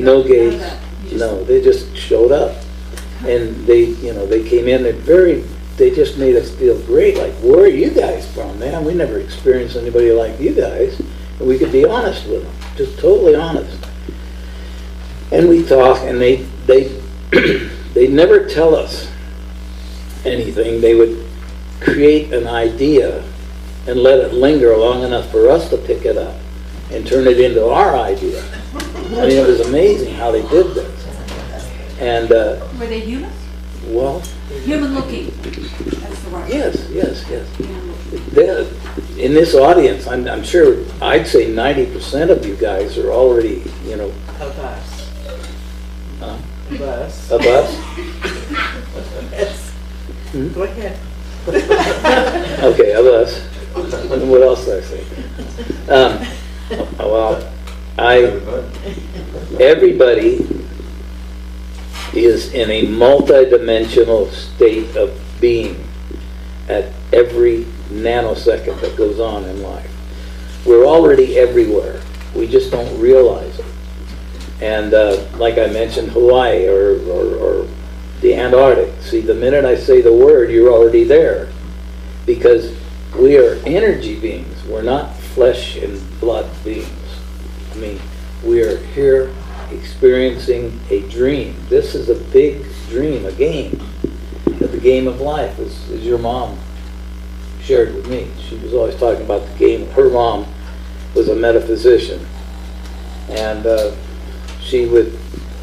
No gates. No, they just showed up. And they came in and they just made us feel great. Like, where are you guys from, man? We never experienced anybody like you guys. And we could be honest with them, just totally honest. And we talk, and they never tell us anything. They would create an idea and let it linger long enough for us to pick it up and turn it into our idea. I mean, it was amazing how they did this. And were they human? well, Human looking. That's the word. yes. In this audience, I'm sure I'd say 90% of you guys are already, Of us. Of Of us. us. Yes. Go ahead. Okay, of us. And what else did I say? Well, everybody is in a multi-dimensional state of being at every nanosecond that goes on in life. We're already everywhere. We just don't realize it. And like I mentioned, Hawaii or the Antarctic. See, the minute I say the word, you're already there. Because we are energy beings. We're not flesh and blood beings. I mean, we are here experiencing a dream. This is a big dream, a game. The game of life, as your mom shared with me. She was always talking about the game. Her mom was a metaphysician. And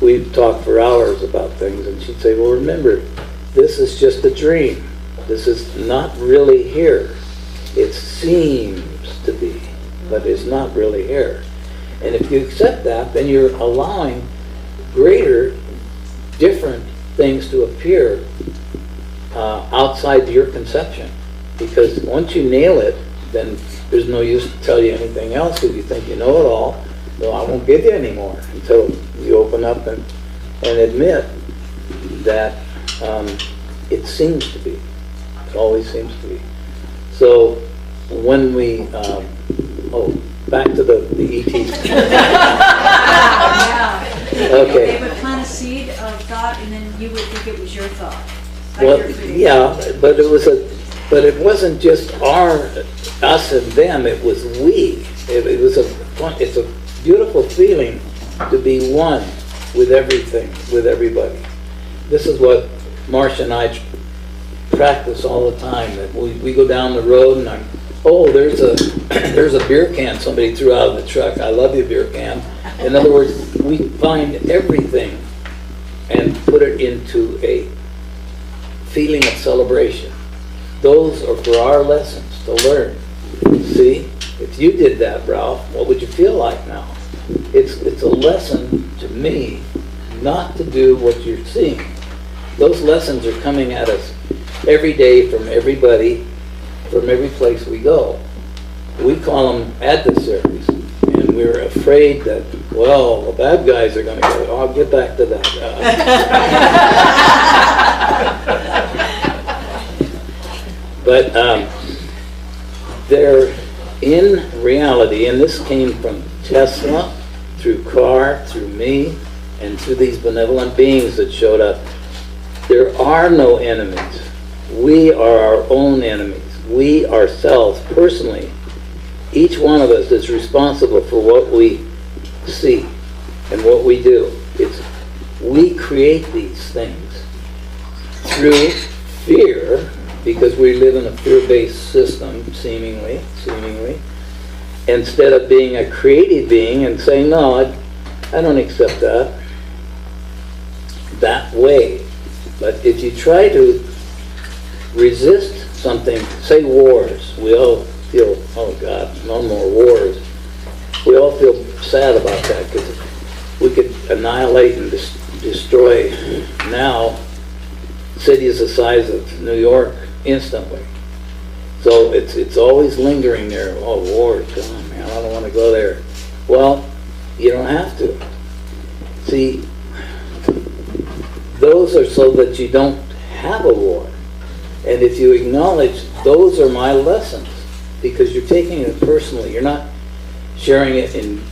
we'd talk for hours about things, and she'd say, well, remember, this is just a dream. This is not really here. It seems to be, but it's not really here. And if you accept that, then you're allowing greater, different things to appear outside your conception. Because once you nail it, then there's no use to tell you anything else if you think you know it all. No, I won't give you any more until you open up and admit that it seems to be. It always seems to be. So when we, back to the ETs. Okay. They would plant a seed of thought, and then you would think it was your thought. Well, yeah, but it wasn't just us and them. It was we. It's a beautiful feeling to be one with everything, with everybody. This is what Marsha and I practice all the time. That we go down the road and there's a beer can somebody threw out of the truck. I love you, beer can. In other words, we find everything and put it into a feeling of celebration. Those are for our lessons to learn. See, if you did that, Ralph, what would you feel like now? It's a lesson to me not to do what you're seeing. Those lessons are coming at us every day from everybody, from every place we go. We call them adversaries, and we're afraid that, well, the bad guys are going to go. I'll get back to that. But they're in reality, and this came from Tesla, through Carr, through me, and through these benevolent beings that showed up. There are no enemies. We are our own enemies. We ourselves, personally, each one of us is responsible for what we see and what we do. We create these things through fear, because we live in a fear-based system, seemingly, instead of being a creative being and saying, no, I don't accept that way. But if you try to resist something, say wars, we all feel, oh God, no more wars. We all feel sad about that, because we could annihilate and destroy now cities the size of New York instantly. So it's always lingering there. Oh, war, come on, man, I don't want to go there. Well, you don't have to. See, those are so that you don't have a war. And if you acknowledge, those are my lessons, because you're taking it personally. You're not sharing it in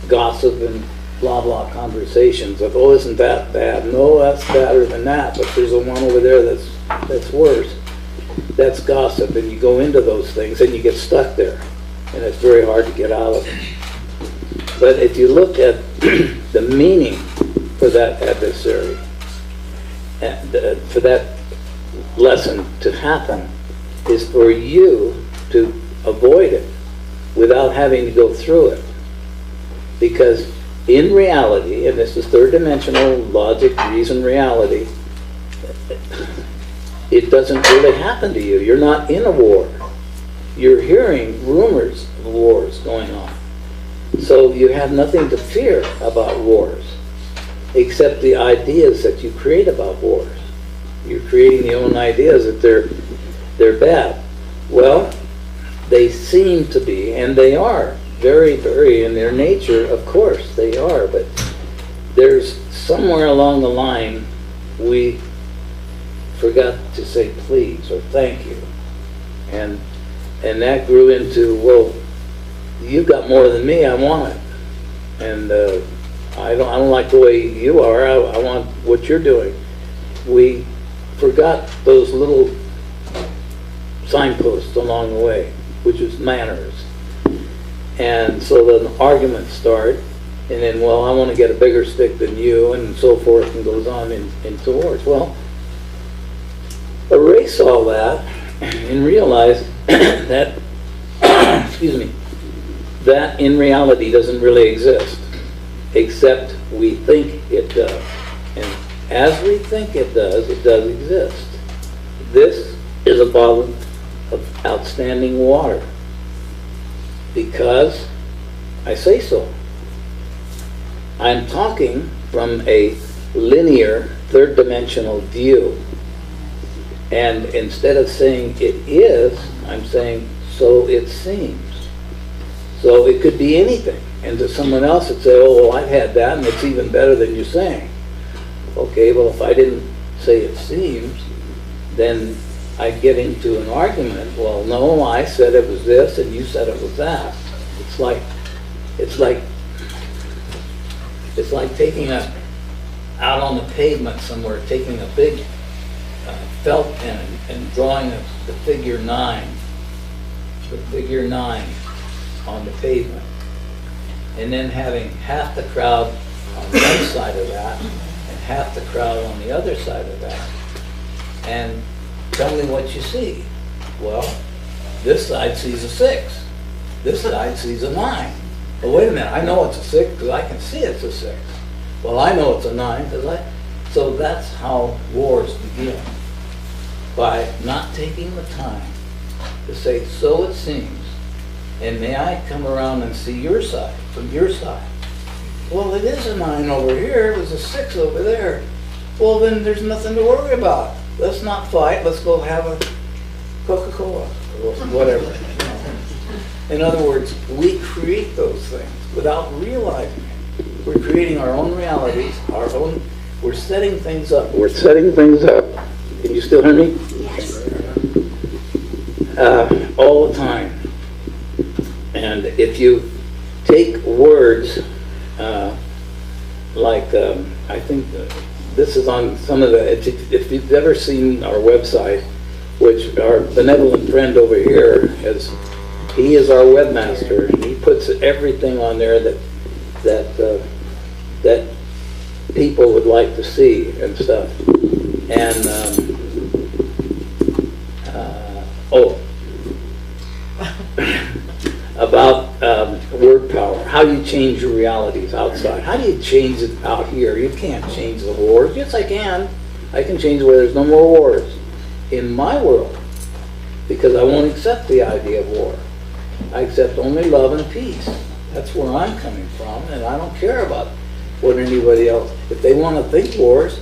gossip and blah blah conversations of, oh, isn't that bad? No, that's better than that, but there's a one over there that's worse. That's gossip, and you go into those things and you get stuck there, and it's very hard to get out of it. But if you look at the meaning for that adversary, and for that lesson to happen, is for you to avoid it without having to go through it. Because in reality, and this is third dimensional logic, reason, reality, it doesn't really happen to you. You're not in a war. You're hearing rumors of wars going on. So you have nothing to fear about wars, except the ideas that you create about wars. You're creating your own ideas that they're bad. Well, they seem to be, and they are very, very in their nature, of course they are, but there's somewhere along the line we forgot to say please or thank you. And that grew into, well, you got more than me, I want it. And I don't like the way you are, I want what you're doing. We forgot those little signposts along the way, which is manners. And so then arguments start, and then, well, I want to get a bigger stick than you, and so forth, and goes on into wars. Well, erase all that and realize that, excuse me, that in reality doesn't really exist, except we think it does. And as we think it does exist. This is a bottle of outstanding water, because I say so. I'm talking from a linear, third-dimensional view. And instead of saying it is, I'm saying so it seems. So it could be anything. And to someone else it'd say, oh, well, I've had that and it's even better than you're saying. Okay, well, if I didn't say it seems, then I get into an argument. Well, no, I said it was this and you said it was that. It's like taking out on the pavement somewhere, taking a big felt pen and drawing the figure 9 on the pavement, and then having half the crowd on one side of that and half the crowd on the other side of that, and tell me what you see. Well, this side sees a 6, this side sees a 9. Well, wait a minute, I know it's a 6 because I can see it's a 6. Well, I know it's a 9 because so that's how wars begin, by not taking the time to say, so it seems, and may I come around and see your side, from your side. Well, it is a 9 over here, it was a 6 over there. Well, then there's nothing to worry about. Let's not fight, let's go have a Coca-Cola, or whatever. In other words, we create those things without realizing it. We're creating our own realities, we're setting things up. We're setting things up. Can you still hear me? Yes. All the time. And if you take words like, I think this is on some of the, if you've ever seen our website, which our benevolent friend over here he is our webmaster. He puts everything on there that people would like to see and stuff. And about word power, how you change your realities outside. How do you change it out here? You can't change the wars. Yes, I can. I can change where there's no more wars in my world, because I won't accept the idea of war. I accept only love and peace. That's where I'm coming from, and I don't care about what anybody else. If they want to think wars,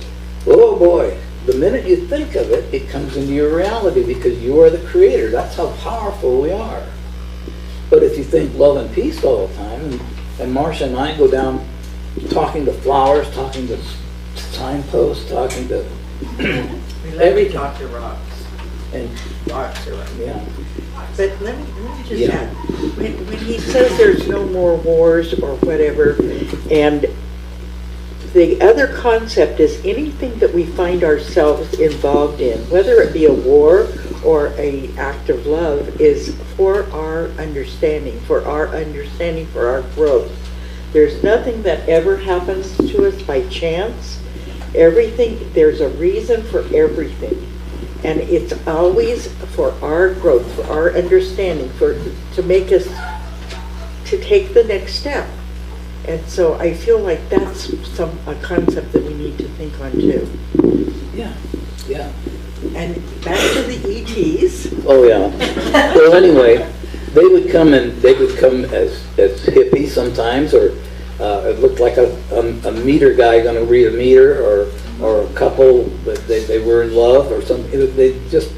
oh boy, the minute you think of it, it comes into your reality, because you are the creator. That's how powerful we are. But if you think love and peace all the time, and Marsha and I go down talking to flowers, talking to signposts, talking to Every talk to rocks. And Rocks are right. yeah. But let me just Yeah. add, when he says there's no more wars or whatever, and the other concept is anything that we find ourselves involved in, whether it be a war or a act of love, is for our understanding, for our growth. There's nothing that ever happens to us by chance. Everything, there's a reason for everything. And it's always for our growth, for our understanding, to make us, to take the next step. And so I feel like that's a concept that we need to think on too. Yeah, yeah. And back to the ETs. Oh, yeah. Well, anyway, they would come as hippies sometimes, or it looked like a meter guy going to read a meter, or a couple that they were in love, or something. They just,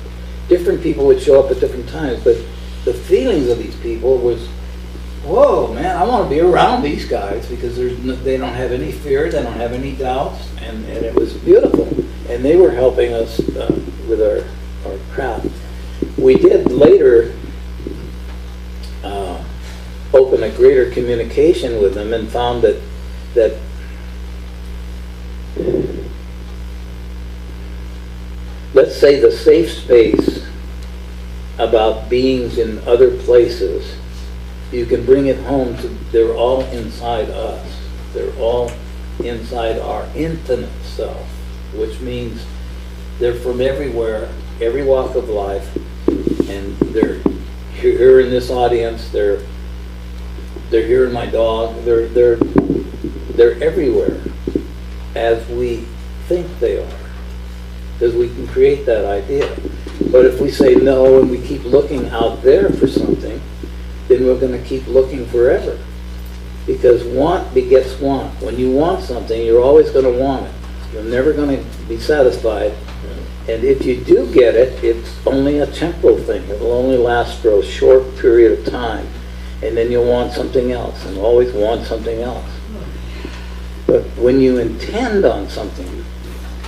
different people would show up at different times, but the feelings of these people was, whoa, man, I want to be around these guys, because they don't have any fear, they don't have any doubts, and it was beautiful. And they were helping us with our craft. We did later open a greater communication with them, and found that let's say the safe space about beings in other places, you can bring it home to, they're all inside us. They're all inside our infinite self, which means they're from everywhere, every walk of life, and they're here in this audience, they're here in my dog, they're everywhere as we think they are, because we can create that idea. But if we say no and we keep looking out there for something, then we're going to keep looking forever, because want begets want. When you want something, you're always going to want it. You're never going to be satisfied. And if you do get it, it's only a temporal thing. It will only last for a short period of time. And then you'll want something else, and always want something else. But when you intend on something,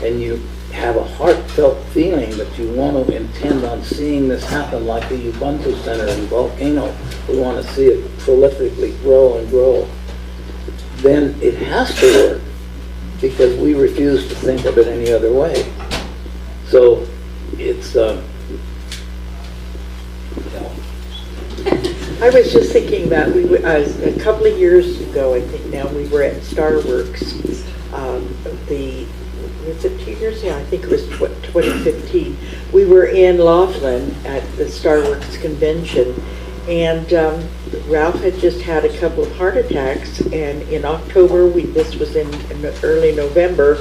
and you have a heartfelt feeling that you want to intend on seeing this happen, like the Ubuntu Center in Volcano, we want to see it prolifically grow and grow, then it has to work, because we refuse to think of it any other way. So it's, I was just thinking that a couple of years ago, I think now, we were at Starworks. Was it 2 years? Yeah, I think it was 2015. We were in Laughlin at the Starworks convention, and Ralph had just had a couple of heart attacks, and in October, this was in early November,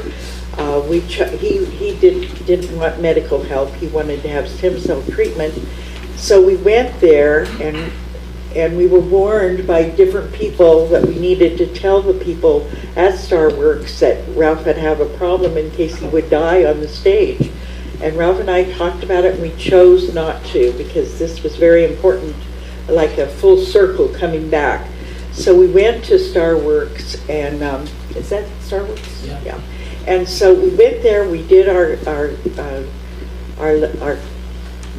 he didn't want medical help. He wanted to have stem cell treatment. So we went there, and we were warned by different people that we needed to tell the people at Starworks that Ralph had a problem in case he would die on the stage. And Ralph and I talked about it, and we chose not to, because this was very important, like a full circle coming back. So we went to Starworks, and is that Starworks? Yeah. And so we went there. We did our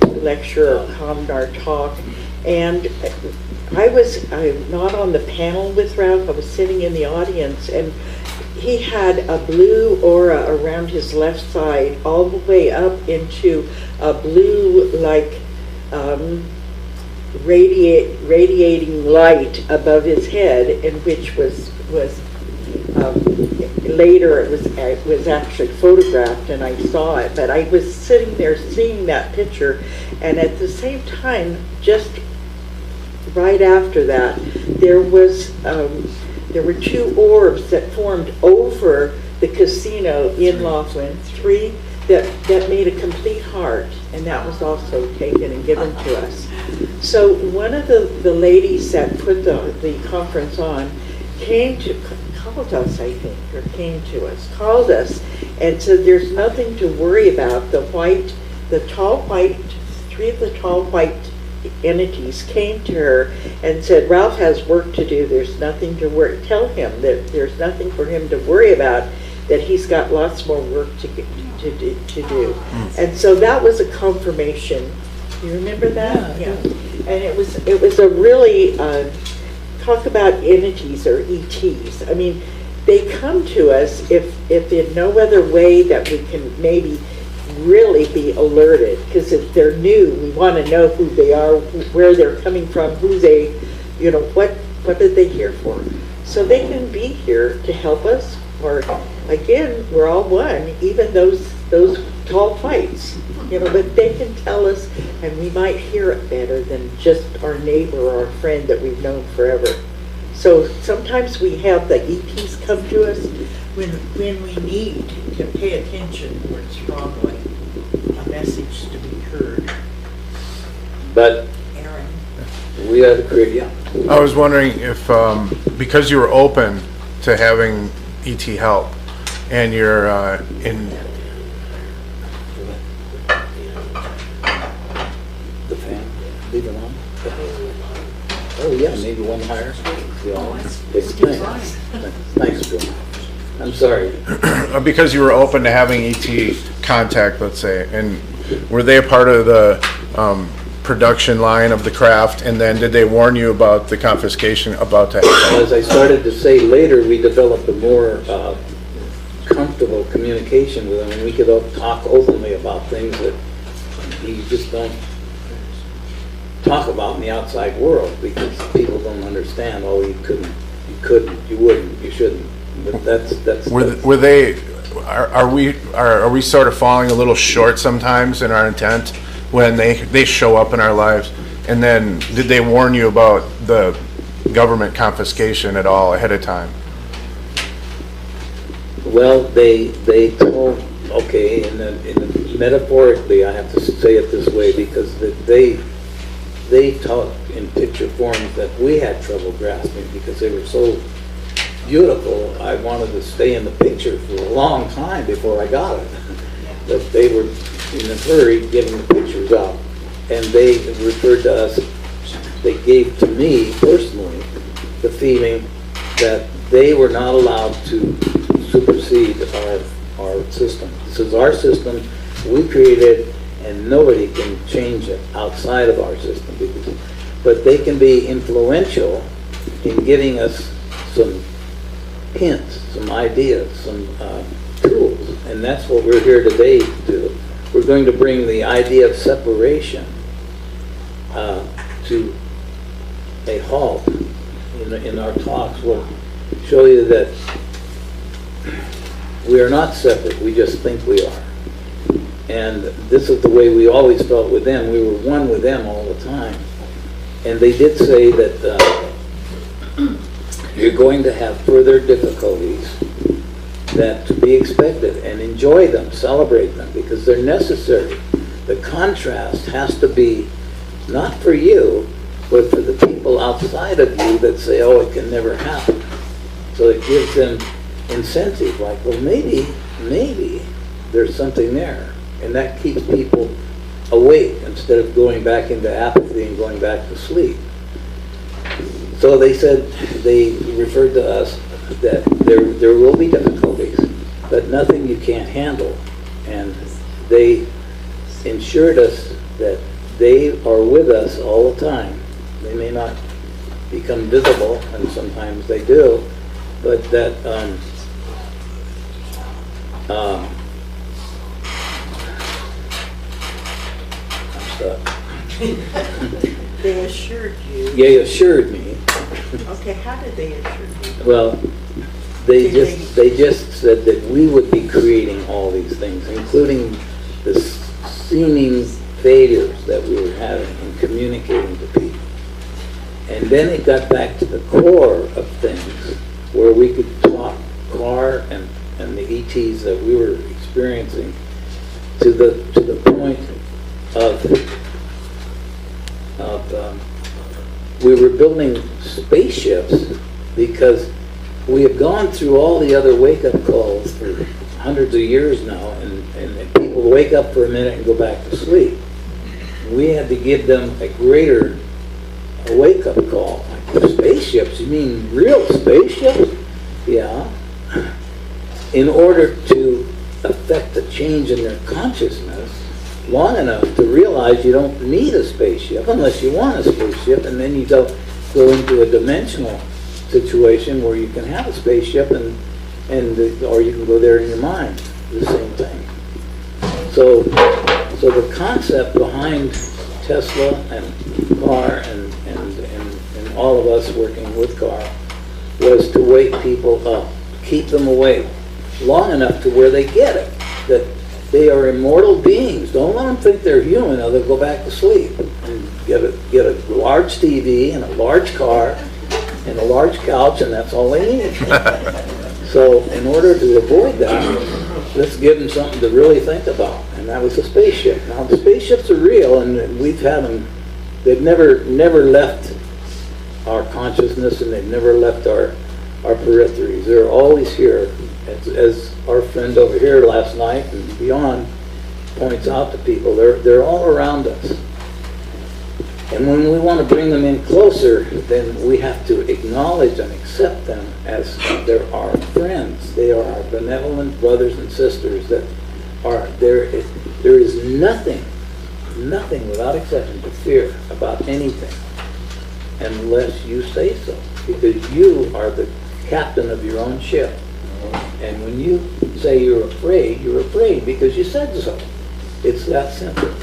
lecture, our talk, and I was not on the panel with Ralph. I was sitting in the audience, and he had a blue aura around his left side, all the way up into a blue, like radiating light above his head, and which was later it was actually photographed, and I saw it. But I was sitting there seeing that picture, and at the same time, just right after that, there were two orbs that formed over the casino in Laughlin, three that made a complete heart, and that was also taken and given to us. So one of the ladies that put the conference on called us, I think, or called us, and said there's nothing to worry about. Three of the tall white entities came to her and said, Ralph has work to do. There's nothing to worry. Tell him that there's nothing for him to worry about, that he's got lots more work to do. And so that was a confirmation. You remember that? Yeah. And it was a really, talk about entities or ETs. I mean, they come to us if in no other way that we can maybe really be alerted, because if they're new, we want to know who they are, where they're coming from, who they, you know, what are they here for? So they can be here to help us, or again, we're all one, even those tall fights, you know, but they can tell us, and we might hear it better than just our neighbor or our friend that we've known forever. So sometimes we have the ETs come to us when we need to pay attention more strongly, a message to be heard. But Aaron? we had to create, yeah. I was wondering if, because you were open to having ET help, and you're in... The fan, leave it on. Oh, yeah, maybe one higher. Yeah, thanks, Bill. I'm sorry. Because you were open to having ET contact, let's say, and were they a part of the production line of the craft, and then did they warn you about the confiscation about to happen? As I started to say later, we developed a more comfortable communication with them, and we could all talk openly about things that you just don't talk about in the outside world, because people don't understand. Oh, you couldn't, you wouldn't, you shouldn't. But that's. Were they? Are we sort of falling a little short sometimes in our intent when they show up in our lives? And then did they warn you about the government confiscation at all ahead of time? Well, they told, okay, metaphorically, I have to say it this way, because they taught in picture forms that we had trouble grasping, because they were so beautiful. I wanted to stay in the picture for a long time before I got it. But they were in a hurry getting the pictures out. And they referred to us, they gave to me personally the feeling that they were not allowed to supersede our system. This is our system, we created, and nobody can change it outside of our system. But they can be influential in giving us some hints, some ideas, some tools, and that's what we're here today to do. We're going to bring the idea of separation to a halt in our talks. We'll show you that we are not separate, we just think we are. And this is the way we always felt with them. We were one with them all the time. And they did say that you're going to have further difficulties that to be expected, and enjoy them, celebrate them, because they're necessary. The contrast has to be not for you, but for the people outside of you that say, oh, it can never happen. So it gives them incentive, like, well, maybe there's something there. And that keeps people awake instead of going back into apathy and going back to sleep. So they said, they referred to us that there will be difficulties, but nothing you can't handle. And they ensured us that they are with us all the time. They may not become visible, and sometimes they do, but that They assured you. they assured me. Okay, how did they assure you? Well, they just said that we would be creating all these things, including the seeming failures that we were having in communicating to people. And then it got back to the core of things, where we could talk Clark and the ETs that we were experiencing to the point of we were building spaceships, because we have gone through all the other wake-up calls for hundreds of years now, and people wake up for a minute and go back to sleep. We had to give them a greater wake-up call. Like, spaceships? You mean real spaceships? Yeah. In order to affect a change in their consciousness long enough to realize you don't need a spaceship unless you want a spaceship, and then you go into a dimensional situation where you can have a spaceship, and or you can go there in your mind, the same thing. So the concept behind Tesla and car and all of us working with car was to wake people up, keep them awake long enough to where they get it, that they are immortal beings. Don't let them think they're human, or they'll go back to sleep and get a large TV and a large car and a large couch, and that's all they need. So in order to avoid that, let's give them something to really think about, and that was a spaceship. Now the spaceships are real, and we've had them. They've never left our consciousness, and they've never left our peripheries. They're always here, as our friend over here last night and beyond points out to people. They're all around us. And when we want to bring them in closer, then we have to acknowledge and accept them as they're our friends. They are our benevolent brothers and sisters that are there. There is nothing without exception to fear about anything unless you say so, because you are the captain of your own ship. And when you say you're afraid because you said so. It's that simple.